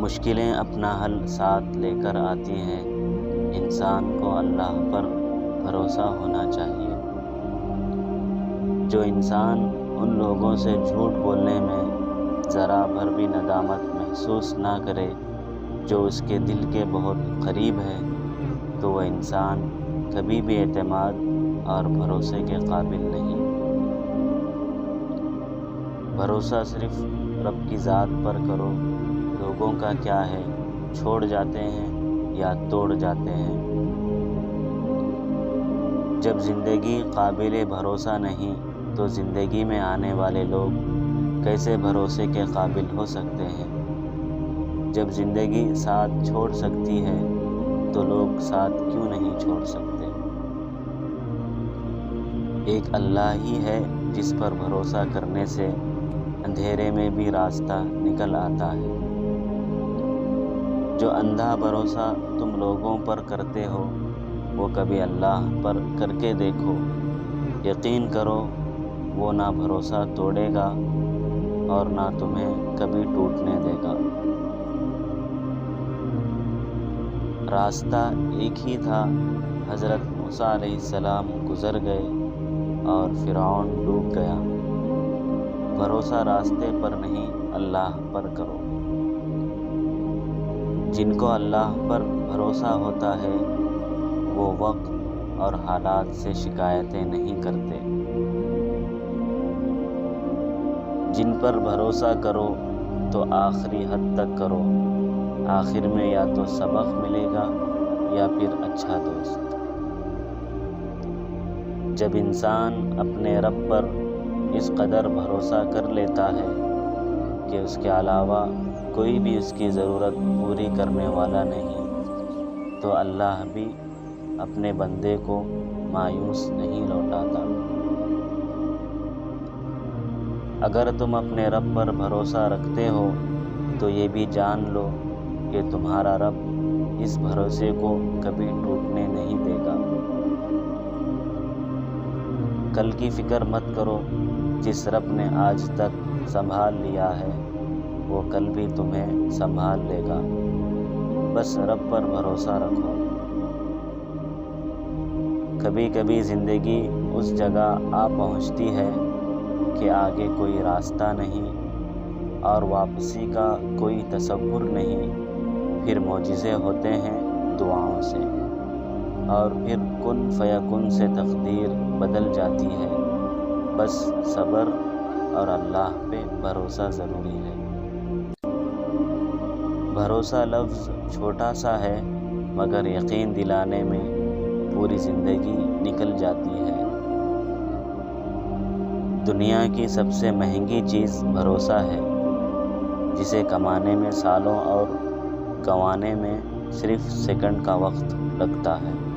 مشکلیں اپنا حل ساتھ لے کر آتی ہیں۔ انسان کو اللہ پر بھروسہ ہونا چاہیے۔ جو انسان ان لوگوں سے جھوٹ بولنے میں ذرا بھر بھی ندامت محسوس نہ کرے جو اس کے دل کے بہت قریب ہے، تو وہ انسان کبھی بھی اعتماد اور بھروسے کے قابل نہیں۔ بھروسہ صرف رب کی ذات پر کرو، لوگوں کا کیا ہے، چھوڑ جاتے ہیں یا توڑ جاتے ہیں۔ جب زندگی قابل بھروسہ نہیں تو زندگی میں آنے والے لوگ کیسے بھروسے کے قابل ہو سکتے ہیں؟ جب زندگی ساتھ چھوڑ سکتی ہے تو لوگ ساتھ کیوں نہیں چھوڑ سکتے؟ ایک اللہ ہی ہے جس پر بھروسہ کرنے سے اندھیرے میں بھی راستہ نکل آتا ہے۔ جو اندھا بھروسہ تم لوگوں پر کرتے ہو وہ کبھی اللہ پر کر کے دیکھو، یقین کرو وہ نہ بھروسہ توڑے گا اور نہ تمہیں کبھی ٹوٹنے دے گا۔ راستہ ایک ہی تھا، حضرت موسیٰ علیہ السلام گزر گئے اور فرعون ڈوب گیا۔ بھروسہ راستے پر نہیں اللہ پر کرو۔ جن کو اللہ پر بھروسہ ہوتا ہے وہ وقت اور حالات سے شکایتیں نہیں کرتے۔ جن پر بھروسہ کرو تو آخری حد تک کرو، آخر میں یا تو سبق ملے گا یا پھر اچھا دوست۔ جب انسان اپنے رب پر اس قدر بھروسہ کر لیتا ہے کہ اس کے علاوہ کوئی بھی اس کی ضرورت پوری کرنے والا نہیں، تو اللہ بھی اپنے بندے کو مایوس نہیں لوٹاتا۔ اگر تم اپنے رب پر بھروسہ رکھتے ہو تو یہ بھی جان لو کہ تمہارا رب اس بھروسے کو کبھی ٹوٹنے نہیں دے گا۔ کل کی فکر مت کرو، جس رب نے آج تک سنبھال لیا ہے وہ کل بھی تمہیں سنبھال لے گا۔ بس رب پر بھروسہ رکھو۔ کبھی کبھی زندگی اس جگہ آ پہنچتی ہے کہ آگے کوئی راستہ نہیں اور واپسی کا کوئی تصور نہیں، پھر معجزے ہوتے ہیں دعاؤں سے، اور پھر کن فیکن سے تقدیر بدل جاتی ہے۔ بس صبر اور اللہ پہ بھروسہ ضروری ہے۔ بھروسہ لفظ چھوٹا سا ہے مگر یقین دلانے میں پوری زندگی نکل جاتی ہے۔ دنیا کی سب سے مہنگی چیز بھروسہ ہے، جسے کمانے میں سالوں اور گنوانے میں صرف سیکنڈ کا وقت لگتا ہے۔